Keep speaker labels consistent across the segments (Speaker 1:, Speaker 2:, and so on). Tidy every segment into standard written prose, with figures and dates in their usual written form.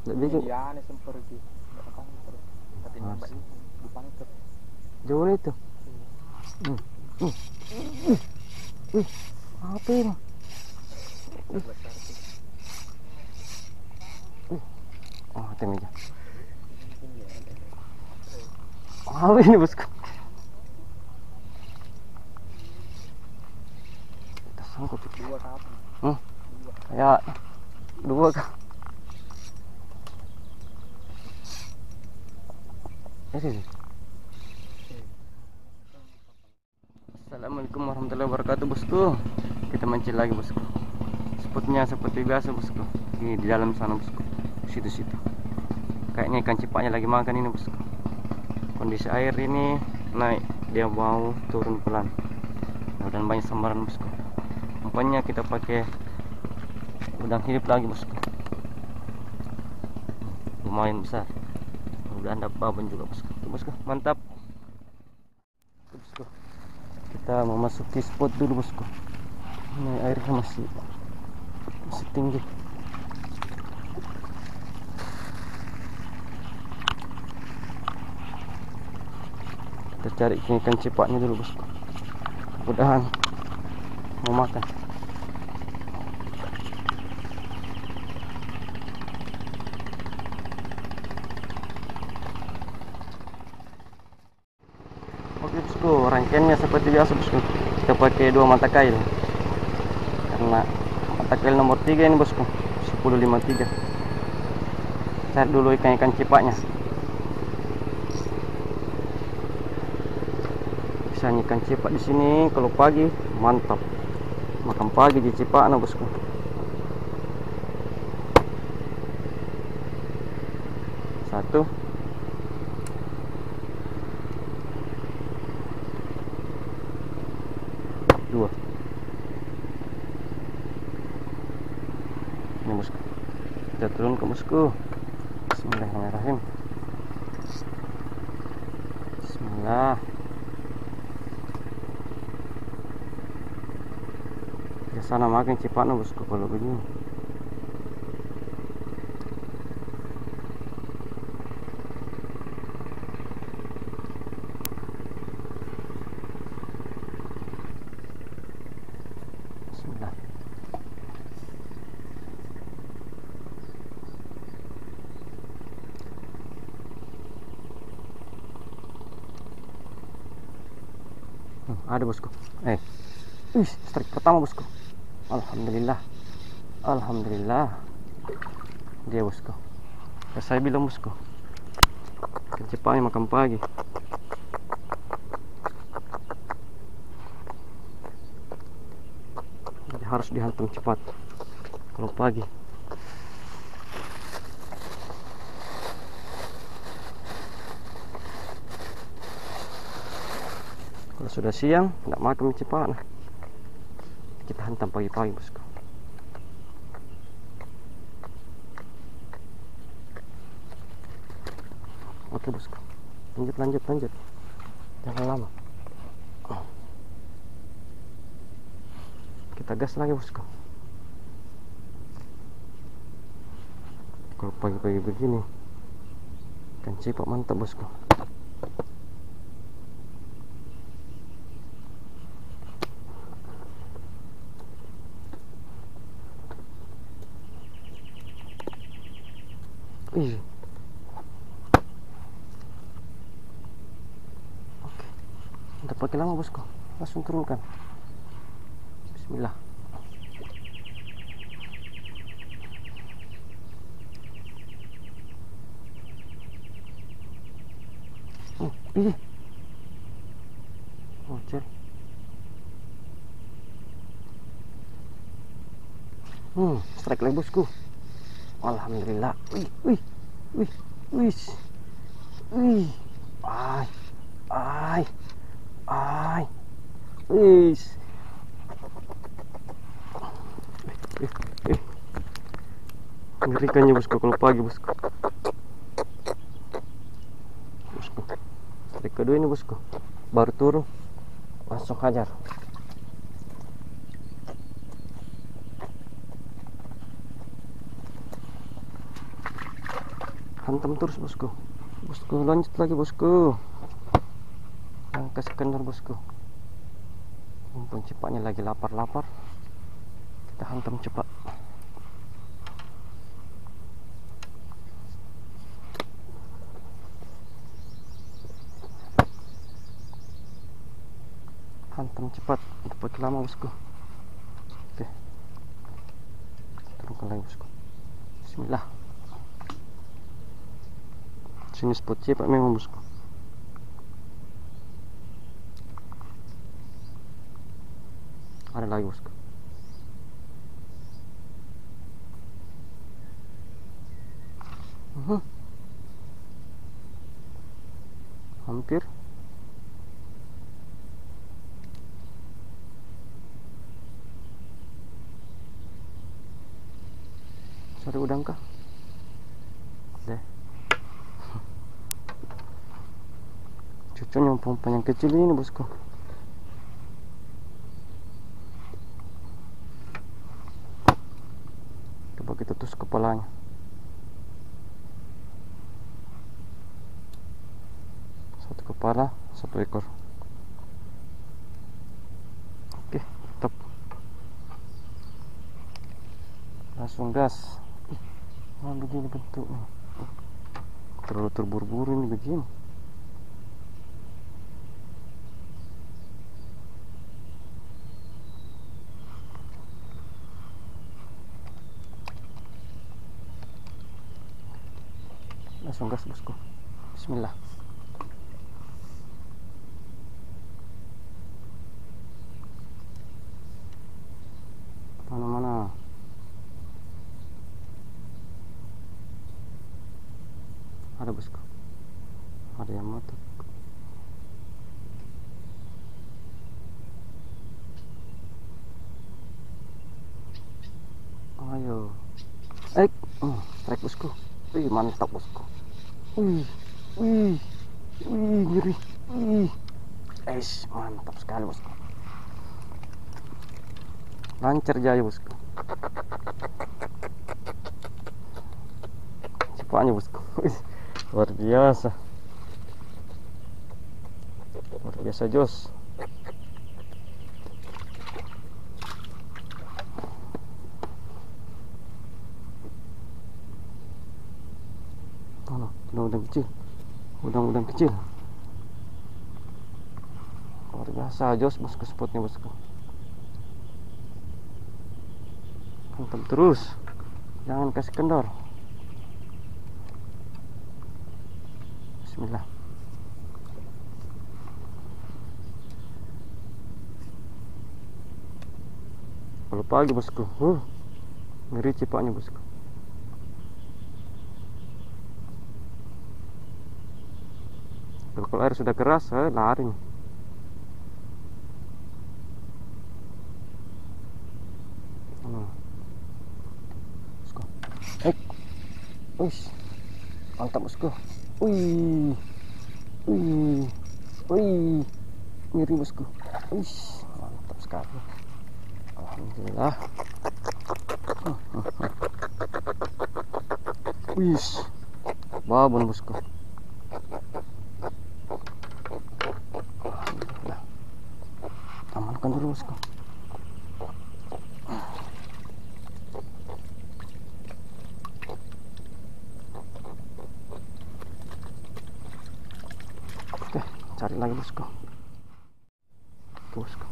Speaker 1: Nggak bisa.
Speaker 2: Iya, nih sempur gitu. Nggak pangker. Tapi nembak
Speaker 1: Mas.
Speaker 2: itu di pangker.
Speaker 1: Jauh itu. Hmm. Hmm. Wih, apa ini?
Speaker 2: Besar tuh.
Speaker 1: Oh, tem aja.
Speaker 2: Ini ya ada.
Speaker 1: Apa ini bosku? Kita sangkut.
Speaker 2: Dua kapan?
Speaker 1: Hmm.
Speaker 2: Dua.
Speaker 1: Ya, dua kah? Ini. Assalamualaikum warahmatullahi wabarakatuh bosku. Kita mancing lagi bosku. Spotnya seperti biasa bosku. Ini di dalam sana bosku. Situ-situ. Kayaknya ikan cipaknya lagi makan ini bosku. Kondisi air ini naik, dia mau turun pelan. Dan banyak sambaran bosku. Umpannya kita pakai udang hidup lagi bosku. Lumayan besar. Udah ada babon juga bosku. Tuh, bosku, mantap. Tuh, bosku. Kita memasuki spot dulu bosku. Ini airnya masih tinggi. Kita cari ikan cipaknya dulu bosku. Mudah-mudahan mau makan. Oke bosku, rangkaiannya seperti biasa bosku. Kita pakai 2 mata kail. Karena mata kail nomor 3 ini bosku, 1053. Cari dulu ikan-ikan cipaknya. Bisa ikan cipak di sini kalau pagi mantap. Makan pagi di cipak nah bosku. Satu. Dua. Ini bosku. Kita turun ke bosku. Bismillahirrahmanirrahim. Bismillah. Biasanya makan cipak nah bosku kalau begini. Bismillah. Ada bosku. Strike pertama bosku. Alhamdulillah. Alhamdulillah. Dia bosku. Ya, saya bilang bosku. Ikan cipaknya makan pagi. Jadi harus dihantam cepat. Kalau pagi. Kalau sudah siang, tidak makan cipak. Nah, kita hantam pagi-pagi bosku. Oke bosku, lanjut, jangan lama. Kita gas lagi bosku. Kalau pagi-pagi begini ikan cipak mantap bosku. Oke, udah pakai lama bosku, langsung turunkan. Bismillah. Oh, cek. Strike lagi bosku. Alhamdulillah. Wih. Ai. Wih. Ngerikannya bosku kalau pagi bosku. Strike kedua ini bosku. Baru turun, langsung hajar. Hantam terus bosku. Bosku lanjut lagi bosku. Yang ke sekender bosku. Mumpung cepatnya lagi lapar-lapar, kita hantam cepat. Hantam cepat, dapat lama bosku. Oke, turunkan lagi bosku. Bismillah. Sini spot cepat memang bosku. Ada lagi bosku. Hampir. Cari udang kah? Deh. Cucunya umpan yang kecil ini bosku. Coba kita tusuk kepalanya. Satu kepala, satu ekor. Oke, top. Langsung gas. Nah, begini bentuknya. Terlalu terburu-buru ini begini. Langsung gas bosku. Bismillah. Mana-mana. Ada bosku. Ada yang mati. Ayo. Strike bosku. Wih, mantap bosku. Wih, wih, wih, ngeri. Wih. Mantap sekali bosku. Lancar jaya bosku. Cepatnya bosku. Luar biasa. Luar biasa jos. Udang-udang kecil. Udang-udang kecil. Luar biasa jos bosku spotnya bosku. Hantam terus. Jangan kasih kendor. Bismillah. Kalau pagi bosku. Ngeri cepatnya bosku. Kalau air sudah keras, lari. Bosku. Mantap bosku. Wih. Wih. Wih. Ngeri bosku. Mantap sekali. Alhamdulillah. Wih. Babon bosku. Alhamdulillah. Amankan dulu bosku. Oke, cari lagi bosku. Bosku.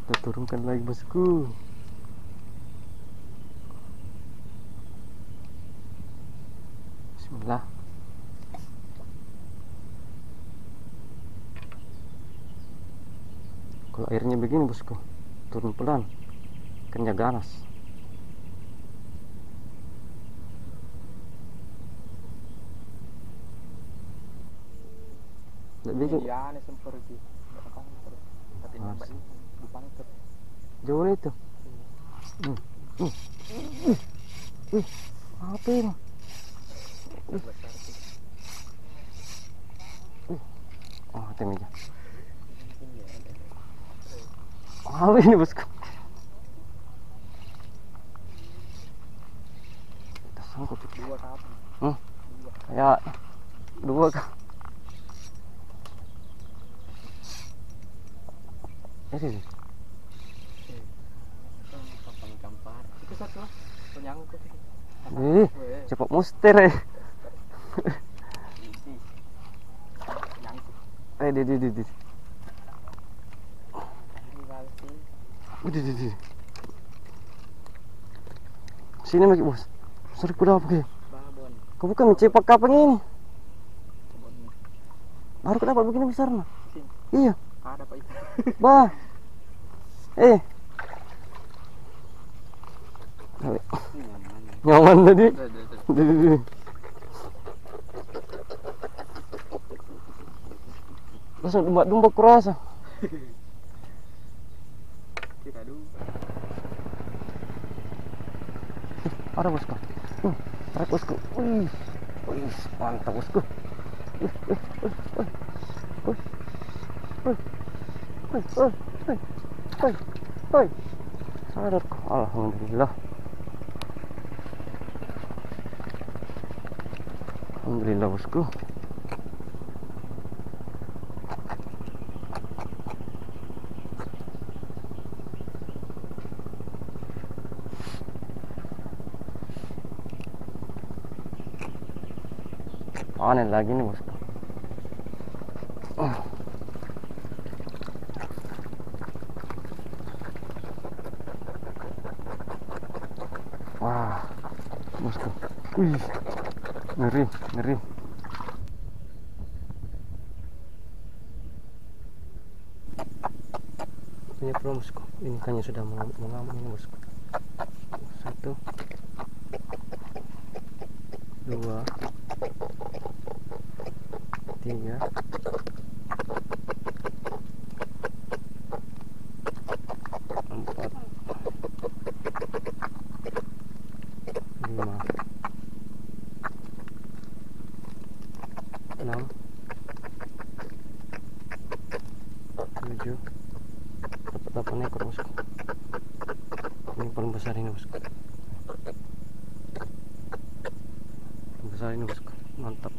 Speaker 1: Kita turunkan lagi bosku. Bismillah. Kalau airnya begini bosku, turun pelan, ikannya ganas. Nggak bikin.
Speaker 2: Iya, nih sempur sih. Tapi nambah ini di pangker.
Speaker 1: Jauh itu. Apa ini? Tem aja. Apa ini bosku? Kita Sangkut.
Speaker 2: Dua kapan?
Speaker 1: Hmm?
Speaker 2: Dua.
Speaker 1: Kayak dua kah? Ini.
Speaker 2: Kapan kampar? Itu satu lah. Penyangkut.
Speaker 1: Cepat muster eh.
Speaker 2: Nyangkut.
Speaker 1: Di. Di. Sini lagi bos. Sorry kuda apa ke?
Speaker 2: Babon.
Speaker 1: Kau bukan mencepak kapeng ini.
Speaker 2: Babon.
Speaker 1: Baru kau dapat begini besar nah.
Speaker 2: Sini.
Speaker 1: Iya.
Speaker 2: Ada Pak itu.
Speaker 1: Bah. Nyaman tadi. Di. Langsung domba kurasa.
Speaker 2: Kita dulu.
Speaker 1: Ada bosku. Ada bosku. Wih, mantap bosku. Wih. Sadar kok. Alhamdulillah. Alhamdulillah bosku. Panen lagi nih bosku. Wah, bosku. Wih, ngeri. Ini belum bosku. Ini ikannya sudah mengamuk ini bosku. 1, 2, 3, 4, 5, 6, 7, dapat 8 ekor bosku. Ini paling besar ini bosku. Paling besar ini bosku. Mantap.